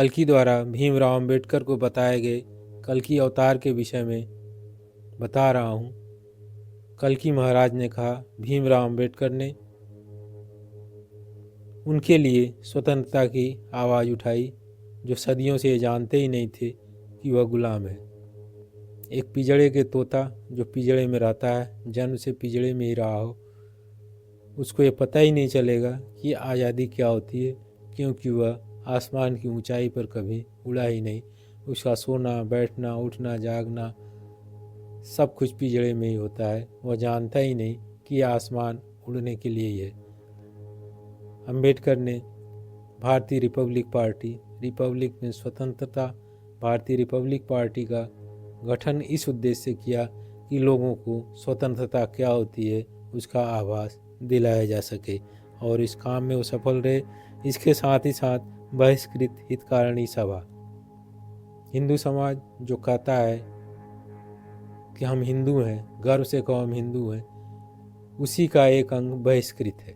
कल्कि द्वारा भीमराव अंबेडकर को बताए गए कल्कि अवतार के विषय में बता रहा हूँ। कल्कि महाराज ने कहा, भीमराव अंबेडकर ने उनके लिए स्वतंत्रता की आवाज़ उठाई जो सदियों से ये जानते ही नहीं थे कि वह गुलाम है। एक पिंजड़े के तोता जो पिंजड़े में रहता है, जन्म से पिंजड़े में ही रहा हो, उसको ये पता ही नहीं चलेगा कि आज़ादी क्या होती है, क्योंकि वह आसमान की ऊंचाई पर कभी उड़ा ही नहीं। उसका सोना, बैठना, उठना, जागना सब कुछ पिंजड़े में ही होता है। वह जानता ही नहीं कि आसमान उड़ने के लिए ही है। अंबेडकर ने भारतीय रिपब्लिक पार्टी, रिपब्लिक में स्वतंत्रता, भारतीय रिपब्लिक पार्टी का गठन इस उद्देश्य से किया कि लोगों को स्वतंत्रता क्या होती है उसका आभास दिलाया जा सके, और इस काम में वो सफल रहे। इसके साथ ही साथ बहिष्कृत हितकारिणी सभा, हिंदू समाज जो कहता है कि हम हिंदू हैं, गर्व से कहो हम हिंदू हैं, उसी का एक अंग बहिष्कृत है।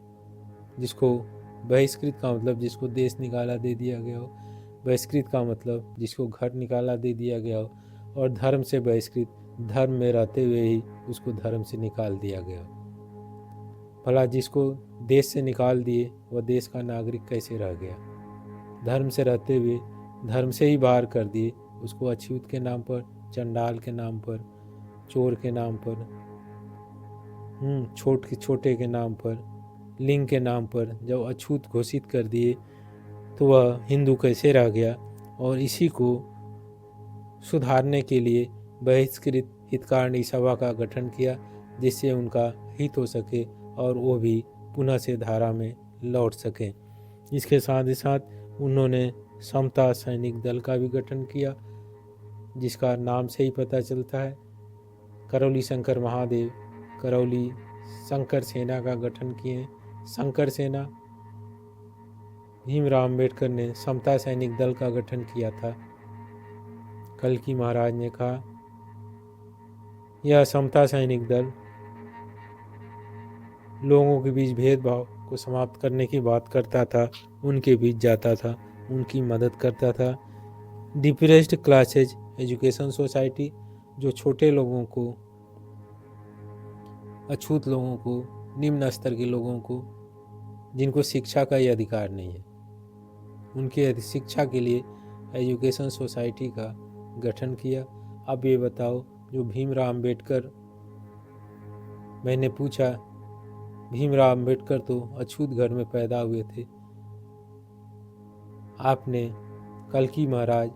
जिसको बहिष्कृत का मतलब जिसको देश निकाला दे दिया गया हो, बहिष्कृत का मतलब जिसको घर निकाला दे दिया गया हो, और धर्म से बहिष्कृत, धर्म में रहते हुए ही उसको धर्म से निकाल दिया गया हो। भला जिसको देश से निकाल दिए वह देश का नागरिक कैसे रह गया? धर्म से रहते हुए धर्म से ही बाहर कर दिए, उसको अछूत के नाम पर, चंडाल के नाम पर, चोर के नाम पर, छोटे के नाम पर, लिंग के नाम पर जब अछूत घोषित कर दिए तो वह हिंदू कैसे रह गया? और इसी को सुधारने के लिए बहिष्कृत हितकारिणी सभा का गठन किया, जिससे उनका हित हो सके और वो भी पुनः से धारा में लौट सकें। इसके साथ ही साथ उन्होंने समता सैनिक दल का भी गठन किया, जिसका नाम से ही पता चलता है। करौली शंकर महादेव करौली शंकर सेना का गठन किए। शंकर सेना, भीमराव अंबेडकर ने समता सैनिक दल का गठन किया था। कल्कि महाराज ने कहा, यह समता सैनिक दल लोगों के बीच भेदभाव को समाप्त करने की बात करता था, उनके बीच जाता था, उनकी मदद करता था। डिप्रेस्ड क्लासेज एजुकेशन सोसाइटी, जो छोटे लोगों को, अछूत लोगों को, निम्न स्तर के लोगों को, जिनको शिक्षा का ही अधिकार नहीं है, उनके शिक्षा के लिए एजुकेशन सोसाइटी का गठन किया। अब ये बताओ, जो भीमराव अंबेडकर, मैंने पूछा, भीमराव अंबेडकर तो अछूत घर में पैदा हुए थे, आपने, कल्कि महाराज,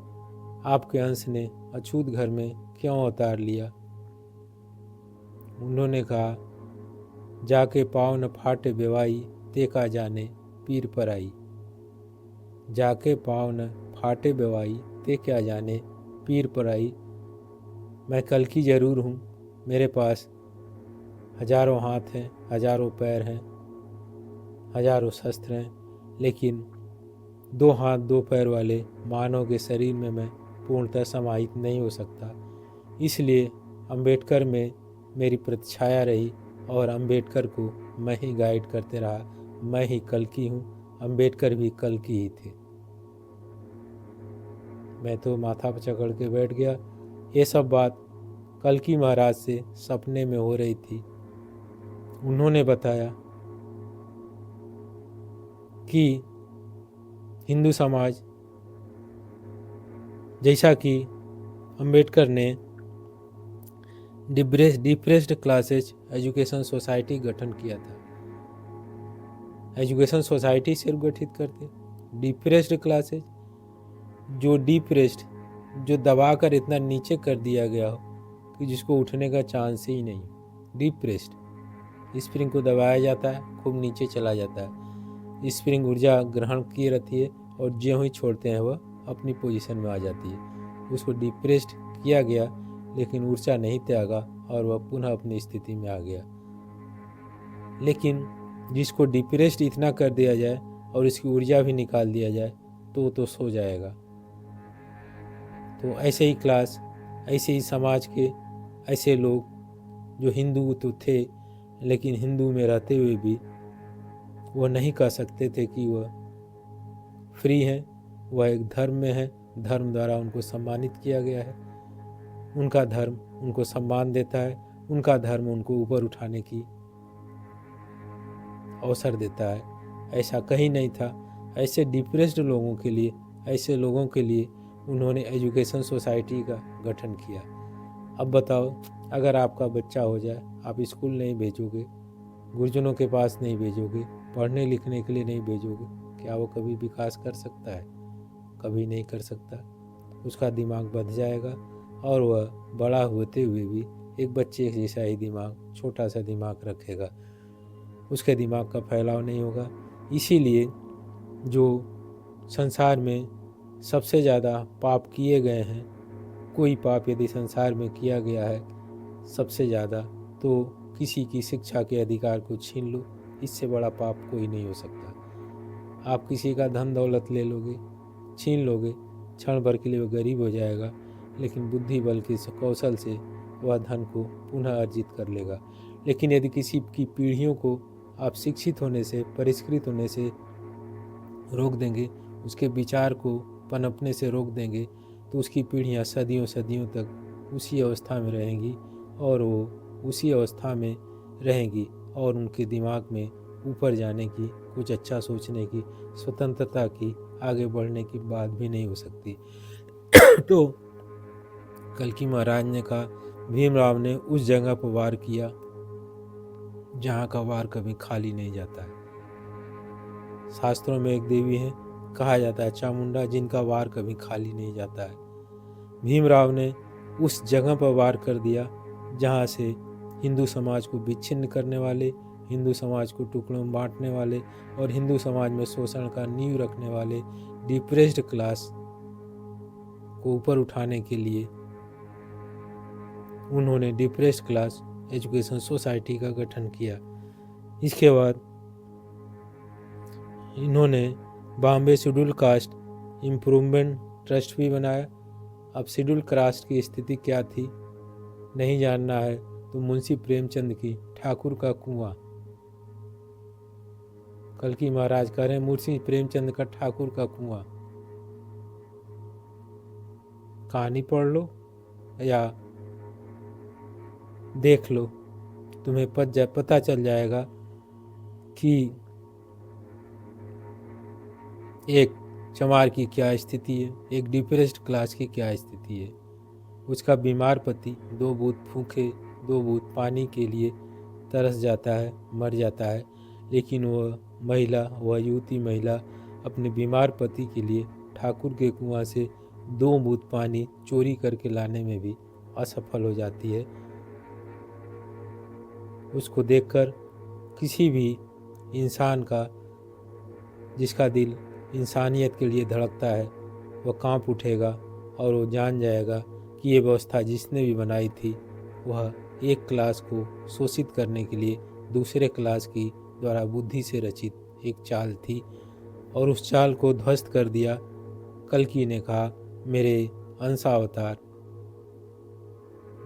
आपके अंश ने अछूत घर में क्यों अवतार लिया? उन्होंने कहा, जाके पाँव न फाटे बेवाई, देखा जाने पीर पर आई। जाके पाँव न फाटे बेवाई, ते क्या जाने पीर पर आई। मैं कल्कि जरूर हूँ, मेरे पास हजारों हाथ हैं, हजारों पैर हैं, हजारों शस्त्र हैं, लेकिन 2 हाथ 2 पैर वाले मानव के शरीर में मैं पूर्णतः समाहित नहीं हो सकता। इसलिए अंबेडकर में मेरी प्रतिछाया रही और अंबेडकर को मैं ही गाइड करते रहा। मैं ही कल्कि हूँ, अंबेडकर भी कल्कि ही थे। मैं तो माथा पकड़ के बैठ गया। ये सब बात कल्कि महाराज से सपने में हो रही थी। उन्होंने बताया कि हिंदू समाज, जैसा कि अंबेडकर ने डिप्रेस्ड क्लासेज एजुकेशन सोसाइटी गठन किया था, एजुकेशन सोसाइटी सिर्फ गठित करते, डिप्रेस्ड क्लासेज, जो डिप्रेस्ड, जो दबाकर इतना नीचे कर दिया गया हो कि जिसको उठने का चांस ही नहीं। डिप्रेस्ड, स्प्रिंग को दबाया जाता है, खूब नीचे चला जाता है, स्प्रिंग ऊर्जा ग्रहण किए रहती है और ज्यों ही छोड़ते हैं वह अपनी पोजीशन में आ जाती है। उसको डिप्रेस्ड किया गया, लेकिन ऊर्जा नहीं त्यागा और वह पुनः अपनी स्थिति में आ गया। लेकिन जिसको डिप्रेस्ड इतना कर दिया जाए और इसकी ऊर्जा भी निकाल दिया जाए तो सो जाएगा। तो ऐसे ही क्लास, ऐसे ही समाज के ऐसे लोग जो हिंदू तो थे, लेकिन हिंदू में रहते हुए भी वह नहीं कह सकते थे कि वह फ्री हैं, वह एक धर्म में है, धर्म द्वारा उनको सम्मानित किया गया है, उनका धर्म उनको सम्मान देता है, उनका धर्म उनको ऊपर उठाने की अवसर देता है। ऐसा कहीं नहीं था। ऐसे डिप्रेस्ड लोगों के लिए, ऐसे लोगों के लिए उन्होंने एजुकेशन सोसाइटी का गठन किया। अब बताओ, अगर आपका बच्चा हो जाए, आप स्कूल नहीं भेजोगे, गुरुजनों के पास नहीं भेजोगे, पढ़ने लिखने के लिए नहीं भेजोगे, क्या वो कभी विकास कर सकता है? कभी नहीं कर सकता। उसका दिमाग बढ़ जाएगा और वह बड़ा होते हुए भी एक बच्चे जैसा ही दिमाग, छोटा सा दिमाग रखेगा। उसके दिमाग का फैलाव नहीं होगा। इसीलिए जो संसार में सबसे ज़्यादा पाप किए गए हैं, कोई पाप यदि संसार में किया गया है सबसे ज़्यादा, तो किसी की शिक्षा के अधिकार को छीन लो, इससे बड़ा पाप कोई नहीं हो सकता। आप किसी का धन दौलत ले लोगे, छीन लोगे, क्षण भर के लिए वह गरीब हो जाएगा, लेकिन बुद्धि बल के कौशल से वह धन को पुनः अर्जित कर लेगा। लेकिन यदि किसी की पीढ़ियों को आप शिक्षित होने से, परिष्कृत होने से रोक देंगे, उसके विचार को पनपने से रोक देंगे, तो उसकी पीढ़ियाँ सदियों सदियों तक उसी अवस्था में रहेंगी और वो उसी अवस्था में रहेंगी और उनके दिमाग में ऊपर जाने की, कुछ अच्छा सोचने की, स्वतंत्रता की, आगे बढ़ने की बात भी नहीं हो सकती। तो कल्कि महाराज ने कहा, भीमराव ने उस जगह पर वार किया जहाँ का वार कभी खाली नहीं जाता है। शास्त्रों में एक देवी है, कहा जाता है चामुंडा, जिनका वार कभी खाली नहीं जाता है। भीमराव ने उस जगह पर वार कर दिया जहाँ से हिंदू समाज को विच्छिन्न करने वाले, हिंदू समाज को टुकड़ों में बांटने वाले और हिंदू समाज में शोषण का नींव रखने वाले डिप्रेस्ड क्लास को ऊपर उठाने के लिए उन्होंने डिप्रेस्ड क्लास एजुकेशन सोसाइटी का गठन किया। इसके बाद इन्होंने Bombay schedule caste improvement trust भी बनाया। अब शेड्यूल कास्ट की स्थिति क्या थी नहीं जानना है तो मुंशी प्रेमचंद की ठाकुर का कुआं, कल्कि महाराज कह रहे हैं मुंशी प्रेमचंद का ठाकुर का कुआं, कहानी पढ़ लो या देख लो, तुम्हें पता चल जाएगा कि एक चमार की क्या स्थिति है, एक डिप्रेस्ड क्लास की क्या स्थिति है। उसका बीमार पति 2 बूंद फूंके, 2 बूंद पानी के लिए तरस जाता है, मर जाता है, लेकिन वह युवती महिला अपने बीमार पति के लिए ठाकुर के कुआं से 2 बूंद पानी चोरी करके लाने में भी असफल हो जाती है। उसको देखकर किसी भी इंसान का, जिसका दिल इंसानियत के लिए धड़कता है, वह कांप उठेगा और वो जान जाएगा कि ये व्यवस्था जिसने भी बनाई थी वह एक क्लास को शोषित करने के लिए दूसरे क्लास की द्वारा बुद्धि से रचित एक चाल थी और उस चाल को ध्वस्त कर दिया। कल्कि ने कहा, मेरे अंशावतार,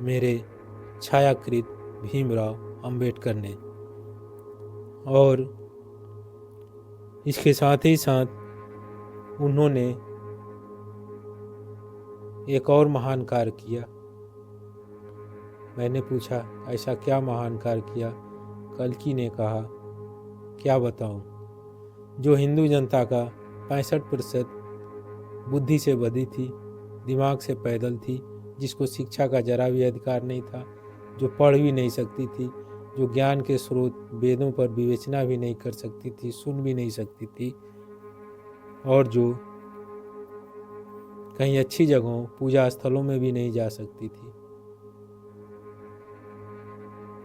मेरे छायाकृत भीमराव अंबेडकर ने। और इसके साथ ही साथ उन्होंने एक और महान कार्य किया। मैंने पूछा, ऐसा क्या महान कार्य किया? कल्कि ने कहा, क्या बताऊं, जो हिंदू जनता का 65% बुद्धि से बधी थी, दिमाग से पैदल थी, जिसको शिक्षा का जरा भी अधिकार नहीं था, जो पढ़ भी नहीं सकती थी, जो ज्ञान के स्रोत वेदों पर विवेचना भी नहीं कर सकती थी, सुन भी नहीं सकती थी, और जो कहीं अच्छी जगहों, पूजा स्थलों में भी नहीं जा सकती थी,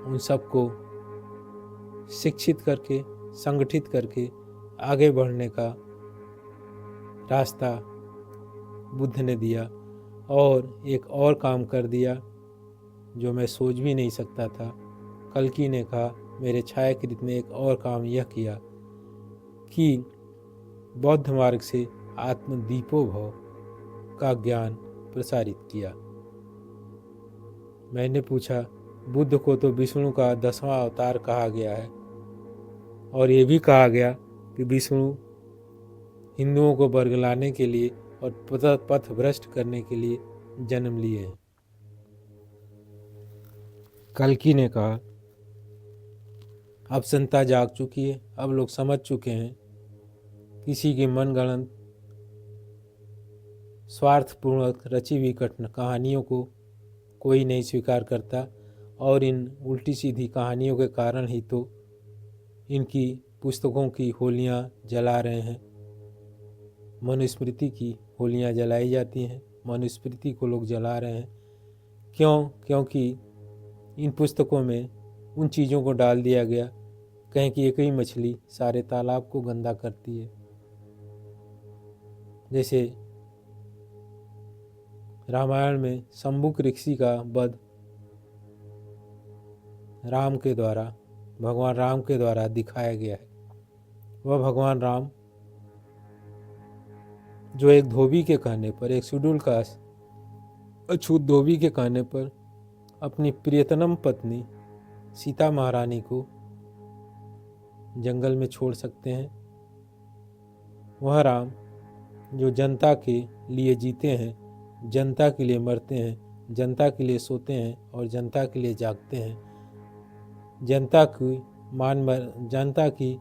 उन सबको शिक्षित करके, संगठित करके आगे बढ़ने का रास्ता बुद्ध ने दिया। और एक और काम कर दिया जो मैं सोच भी नहीं सकता था। कल्कि ने कहा, मेरे छायाकृत ने एक और काम यह किया कि बौद्ध मार्ग से आत्मदीपो भव का ज्ञान प्रसारित किया। मैंने पूछा, बुद्ध को तो विष्णु का 10वां अवतार कहा गया है और ये भी कहा गया कि विष्णु हिंदुओं को बरगलाने के लिए और पथ भ्रष्ट करने के लिए जन्म लिए हैं। कल्कि ने कहा, अब जनता जाग चुकी है, अब लोग समझ चुके हैं किसी की मनगढ़ंत स्वार्थपूर्वक रची हुई कहानियों को कोई नहीं स्वीकार करता, और इन उल्टी सीधी कहानियों के कारण ही तो इनकी पुस्तकों की होलियां जला रहे हैं। मनुस्मृति की होलियां जलाई जाती हैं, मनुस्मृति को लोग जला रहे हैं। क्यों? क्योंकि इन पुस्तकों में उन चीज़ों को डाल दिया गया, कहें कि एक ही मछली सारे तालाब को गंदा करती है। जैसे रामायण में शंबुक ऋषि का वध राम के द्वारा, भगवान राम के द्वारा दिखाया गया है। वह भगवान राम जो एक धोबी के कहने पर, एक शेड्यूल कास्ट अछूत धोबी के कहने पर अपनी प्रियतम पत्नी सीता महारानी को जंगल में छोड़ सकते हैं। वह राम जो जनता के लिए जीते हैं, जनता के लिए मरते हैं, जनता के लिए सोते हैं और जनता के लिए जागते हैं, जनता की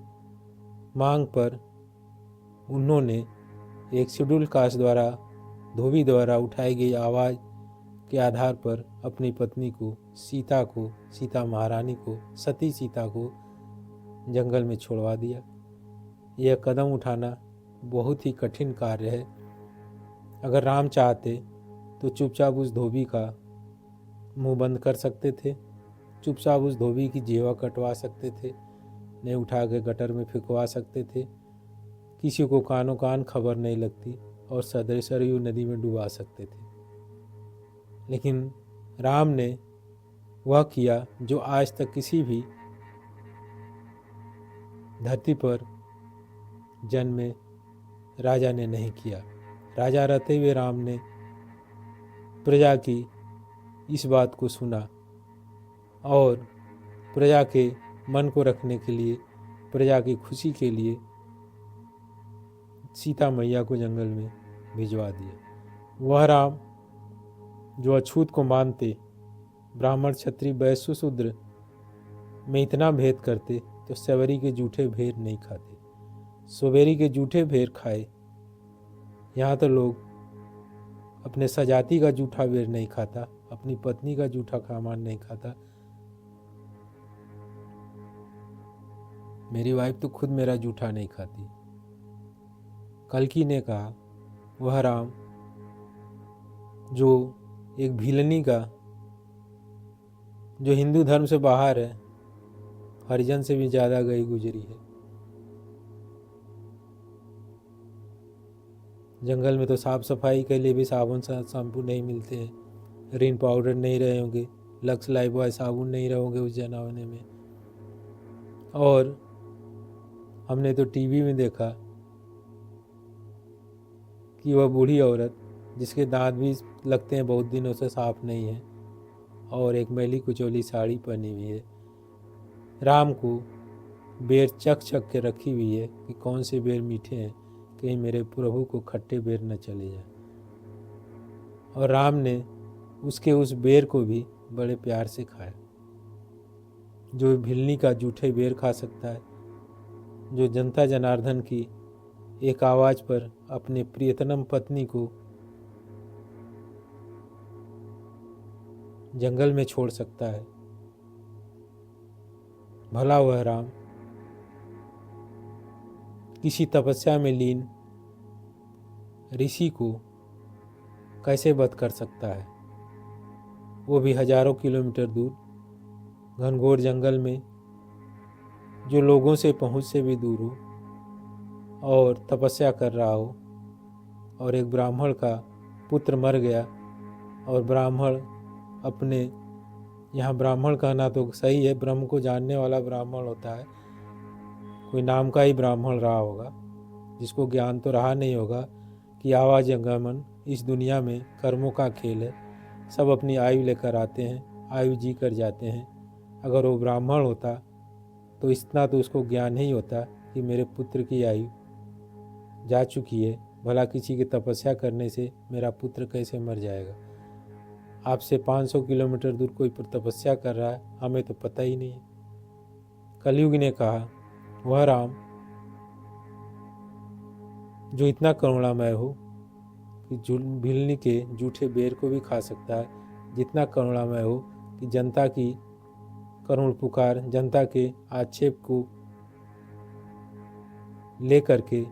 मांग पर उन्होंने एक शेड्यूल कास्ट द्वारा, धोबी द्वारा उठाई गई आवाज़ के आधार पर अपनी पत्नी को, सीता महारानी को, सती सीता को जंगल में छोड़वा दिया। यह कदम उठाना बहुत ही कठिन कार्य है। अगर राम चाहते तो चुपचाप उस धोबी का मुंह बंद कर सकते थे, चुपचाप उस धोबी की जीवा कटवा सकते थे, नहीं उठा के गटर में फेंकवा सकते थे, किसी को कानों कान खबर नहीं लगती, और सरयू नदी में डुबा सकते थे। लेकिन राम ने वह किया जो आज तक किसी भी धरती पर जन्मे राजा ने नहीं किया। राजा रहते हुए राम ने प्रजा की इस बात को सुना और प्रजा के मन को रखने के लिए, प्रजा की खुशी के लिए सीता मैया को जंगल में भिजवा दिया। वह राम जो अछूत को मानते, ब्राह्मण क्षत्रिय वैश्य शूद्र में इतना भेद करते, तो सवेरी के जूठे भेर नहीं खाते। सवेरी के जूठे भेर खाए। यहाँ तो लोग अपने सजाती का जूठा भेर नहीं खाता, अपनी पत्नी का जूठा सामान नहीं खाता। मेरी वाइफ तो खुद मेरा जूठा नहीं खाती। कल्कि ने कहा, वह राम जो एक भिलनी का, जो हिंदू धर्म से बाहर है, हरिजन से भी ज़्यादा गई गुजरी है। जंगल में तो साफ सफाई के लिए भी साबुन शैम्पू नहीं मिलते हैं, रिन पाउडर नहीं रहे होंगे, लक्स लाइफबॉय साबुन नहीं रहोगे उस जमाने में। और हमने तो टीवी में देखा कि वह बूढ़ी औरत जिसके दांत भी लगते हैं बहुत दिनों से साफ नहीं है, और एक मैली कुचौली साड़ी पहनी हुई है, राम को बेर चख के रखी हुई है कि कौन से बेर मीठे हैं, कहीं मेरे प्रभु को खट्टे बेर न चले जाए। और राम ने उसके उस बेर को भी बड़े प्यार से खाया। जो भिलनी का जूठे बेर खा सकता है, जो जनता जनार्दन की एक आवाज़ पर अपने प्रियतम पत्नी को जंगल में छोड़ सकता है, भला वह राम किसी तपस्या में लीन ऋषि को कैसे वध कर सकता है, वो भी हजारों किलोमीटर दूर घनघोर जंगल में, जो लोगों से पहुंच से भी दूर हो और तपस्या कर रहा हो। और एक ब्राह्मण का पुत्र मर गया, और ब्राह्मण अपने, यहाँ ब्राह्मण कहना तो सही है, ब्रह्म को जानने वाला ब्राह्मण होता है, कोई नाम का ही ब्राह्मण रहा होगा, जिसको ज्ञान तो रहा नहीं होगा कि आवागमन इस दुनिया में कर्मों का खेल है, सब अपनी आयु लेकर आते हैं, आयु जी कर जाते हैं। अगर वो ब्राह्मण होता तो इतना तो उसको ज्ञान ही होता कि मेरे पुत्र की आयु जा चुकी है, भला किसी की तपस्या करने से मेरा पुत्र कैसे मर जाएगा? आपसे 500 किलोमीटर दूर कोई तपस्या कर रहा है, हमें तो पता ही नहीं है। कलयुग ने कहा, वह राम जो इतना करुणामय हो कि भिलनी के जूठे बेर को भी खा सकता है, जितना करुणामय हो कि जनता की करुण पुकार, जनता के आक्षेप को लेकर के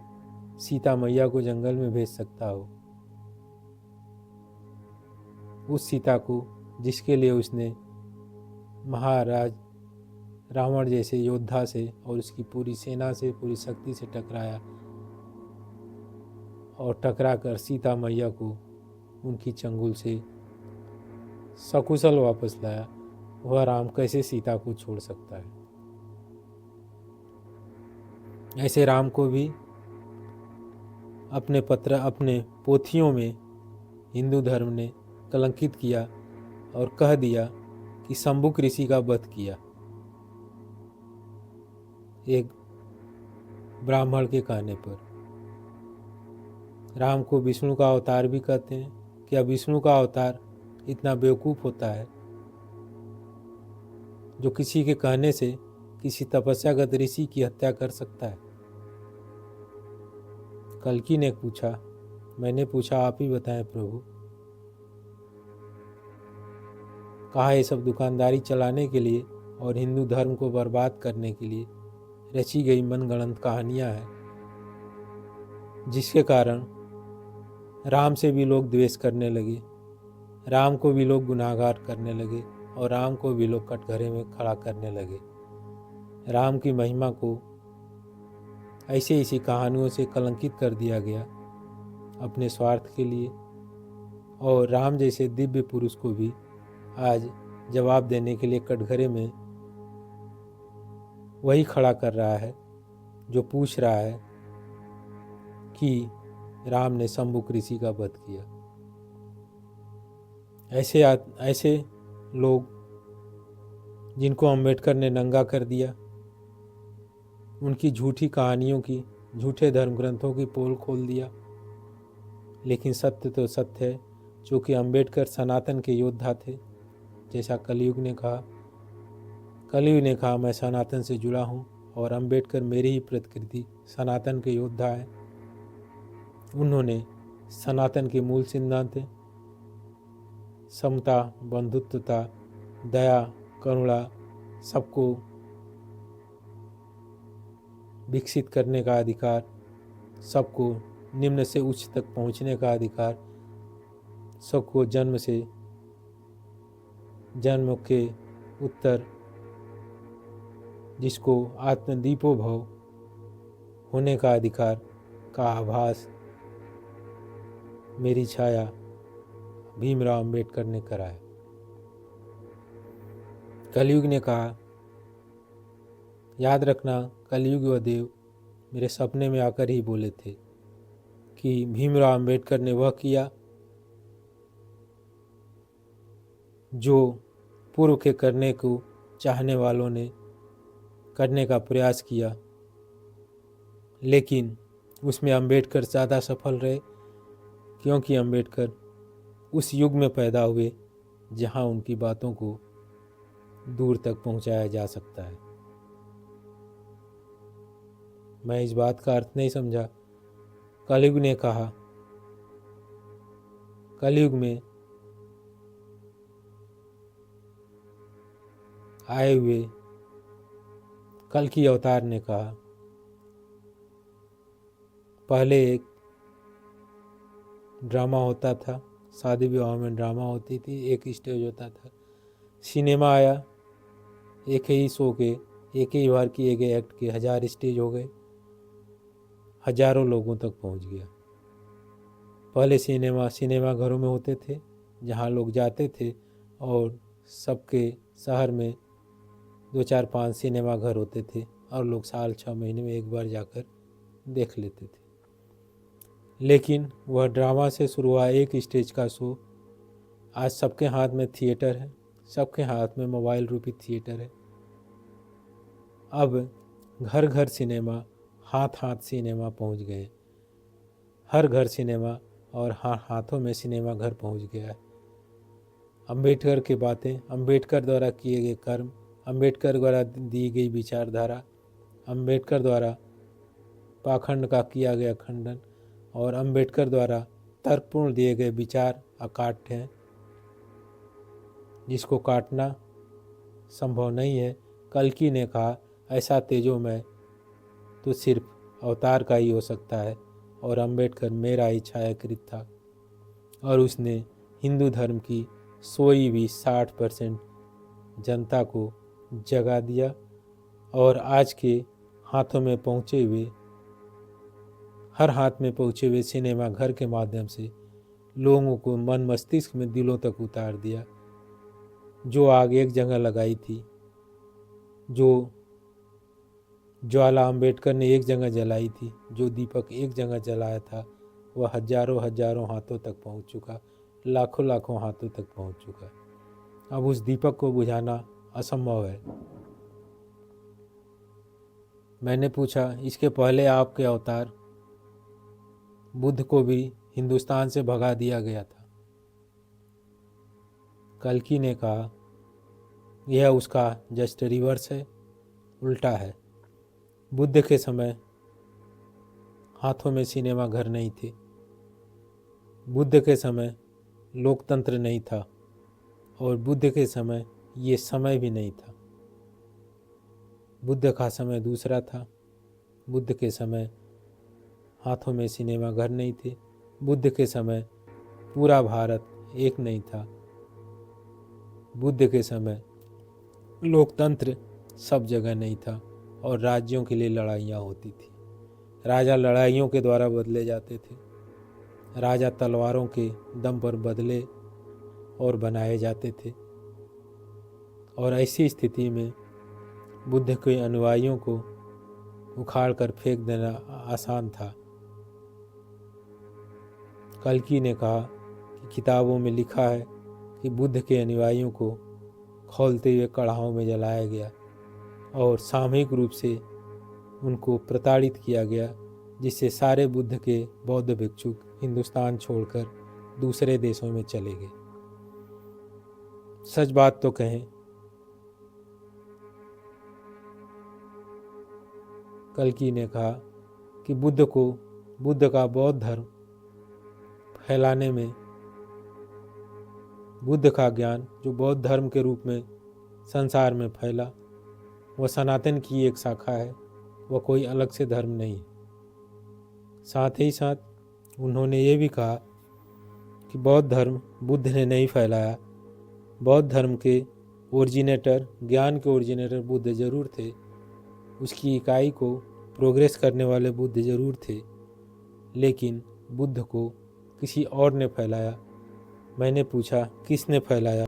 सीता मैया को जंगल में भेज सकता हो। उस सीता को जिसके लिए उसने महाराज रावण जैसे योद्धा से और उसकी पूरी सेना से, पूरी शक्ति से टकराया और टकरा कर सीता मैया को उनकी चंगुल से सकुशल वापस लाया, वह राम कैसे सीता को छोड़ सकता है? ऐसे राम को भी अपने पोथियों में हिंदू धर्म ने कलंकित किया और कह दिया कि शंभुक ऋषि का वध किया, एक ब्राह्मण के कहने पर। राम को विष्णु का अवतार भी कहते हैं। क्या विष्णु का अवतार इतना बेवकूफ़ होता है जो किसी के कहने से किसी तपस्यागत ऋषि की हत्या कर सकता है? कल्कि ने पूछा, मैंने पूछा, आप ही बताएं प्रभु। कहा, ये सब दुकानदारी चलाने के लिए और हिंदू धर्म को बर्बाद करने के लिए रची गई मनगढ़ंत कहानियां हैं, जिसके कारण राम से भी लोग द्वेष करने लगे, राम को भी लोग गुनाहगार करने लगे और राम को भी लोग कटघरे में खड़ा करने लगे। राम की महिमा को ऐसे इसी कहानियों से कलंकित कर दिया गया अपने स्वार्थ के लिए, और राम जैसे दिव्य पुरुष को भी आज जवाब देने के लिए कटघरे में वही खड़ा कर रहा है जो पूछ रहा है कि राम ने शंभुक ऋषि का वध किया। ऐसे लोग जिनको अम्बेडकर ने नंगा कर दिया, उनकी झूठी कहानियों की, झूठे धर्म ग्रंथों की पोल खोल दिया। लेकिन सत्य तो सत्य है, चूँकि अम्बेडकर सनातन के योद्धा थे, जैसा कलयुग ने कहा। कलयुग ने कहा, मैं सनातन से जुड़ा हूँ और अम्बेडकर मेरी ही प्रतिकृति सनातन के योद्धा है। उन्होंने सनातन के मूल सिद्धांत समता, बंधुत्वता, दया, करुणा, सबको विकसित करने का अधिकार, सबको निम्न से उच्च तक पहुंचने का अधिकार, सबको जन्म के उत्तर जिसको आत्मदीपो भव होने का अधिकार का आभास मेरी छाया भीमराव अम्बेडकर ने कराया। कलयुग ने कहा, याद रखना, कलयुग व देव मेरे सपने में आकर ही बोले थे कि भीमराव अम्बेडकर ने वह किया जो पूर्व के करने को चाहने वालों ने करने का प्रयास किया, लेकिन उसमें अम्बेडकर ज़्यादा सफल रहे, क्योंकि अम्बेडकर उस युग में पैदा हुए जहां उनकी बातों को दूर तक पहुंचाया जा सकता है। मैं इस बात का अर्थ नहीं समझा। कलयुग ने कहा, कलयुग में आए हुए कल्कि अवतार ने कहा, पहले एक ड्रामा होता था, शादी विवाह में ड्रामा होती थी, एक स्टेज होता था। सिनेमा आया, एक ही शो के, एक ही बार किए गए एक्ट के 1000 स्टेज हो गए, हजारों लोगों तक पहुंच गया। पहले सिनेमा घरों में होते थे, जहां लोग जाते थे और सबके शहर में 2, 4, 5 सिनेमा घर होते थे और लोग साल 6 महीने में एक बार जाकर देख लेते थे। लेकिन वह ड्रामा से शुरू हुआ एक स्टेज का शो आज सबके हाथ में थिएटर है, सबके हाथ में मोबाइल रूपी थिएटर है। अब घर घर सिनेमा, हाथ हाथ सिनेमा पहुंच गए। हर घर सिनेमा और हाथों में सिनेमा घर पहुंच गया है। अंबेडकर की बातें, अंबेडकर द्वारा किए गए कर्म, अंबेडकर द्वारा दी गई विचारधारा, अंबेडकर द्वारा पाखंड का किया गया खंडन और अंबेडकर द्वारा तर्कपूर्ण दिए गए विचार अकाट्य हैं, जिसको काटना संभव नहीं है। कल्कि ने कहा, ऐसा तेजोमय तो सिर्फ अवतार का ही हो सकता है, और अंबेडकर मेरा ही छायाकृत था, और उसने हिंदू धर्म की सोई हुई 60% जनता को जगा दिया, और आज के हाथों में पहुँचे हुए, हर हाथ में पहुँचे हुए सिनेमा घर के माध्यम से लोगों को मन मस्तिष्क में दिलों तक उतार दिया। जो आग एक जगह लगाई थी, जो ज्वाला अंबेडकर ने एक जगह जलाई थी, जो दीपक एक जगह जलाया था, वह हजारों हजारों हाथों तक पहुंच चुका, लाखों लाखों हाथों तक पहुंच चुका। अब उस दीपक को बुझाना असंभव है। मैंने पूछा, इसके पहले आपके अवतार बुद्ध को भी हिंदुस्तान से भगा दिया गया था। कल्कि ने कहा, यह उसका जस्ट रिवर्स है, उल्टा है। बुद्ध के समय हाथों में सिनेमा घर नहीं थे। बुद्ध के समय लोकतंत्र नहीं था, और बुद्ध के समय ये समय भी नहीं था। बुद्ध का समय दूसरा था। बुद्ध के समय हाथों में सिनेमा घर नहीं थे। बुद्ध के समय पूरा भारत एक नहीं था। बुद्ध के समय लोकतंत्र सब जगह नहीं था, और राज्यों के लिए लड़ाइयाँ होती थी। राजा लड़ाइयों के द्वारा बदले जाते थे। राजा तलवारों के दम पर बदले और बनाए जाते थे, और ऐसी स्थिति में बुद्ध के अनुयायियों को उखाड़ कर फेंक देना आसान था। कल्कि ने कहा कि किताबों में लिखा है कि बुद्ध के अनुयायियों को खौलते हुए कड़ाहों में जलाया गया और सामूहिक रूप से उनको प्रताड़ित किया गया, जिससे सारे बुद्ध के बौद्ध भिक्षुक हिंदुस्तान छोड़कर दूसरे देशों में चले गए। सच बात तो कहें, कल्कि ने कहा कि बुद्ध का बौद्ध धर्म फैलाने में, बुद्ध का ज्ञान जो बौद्ध धर्म के रूप में संसार में फैला, वह सनातन की एक शाखा है, वह कोई अलग से धर्म नहीं। साथ ही साथ उन्होंने ये भी कहा कि बौद्ध धर्म बुद्ध ने नहीं फैलाया। बौद्ध धर्म के ओरिजिनेटर, ज्ञान के ओरिजिनेटर बुद्ध जरूर थे, उसकी इकाई को प्रोग्रेस करने वाले बुद्ध जरूर थे, लेकिन बुद्ध को किसी और ने फैलाया। मैंने पूछा, किसने फैलाया?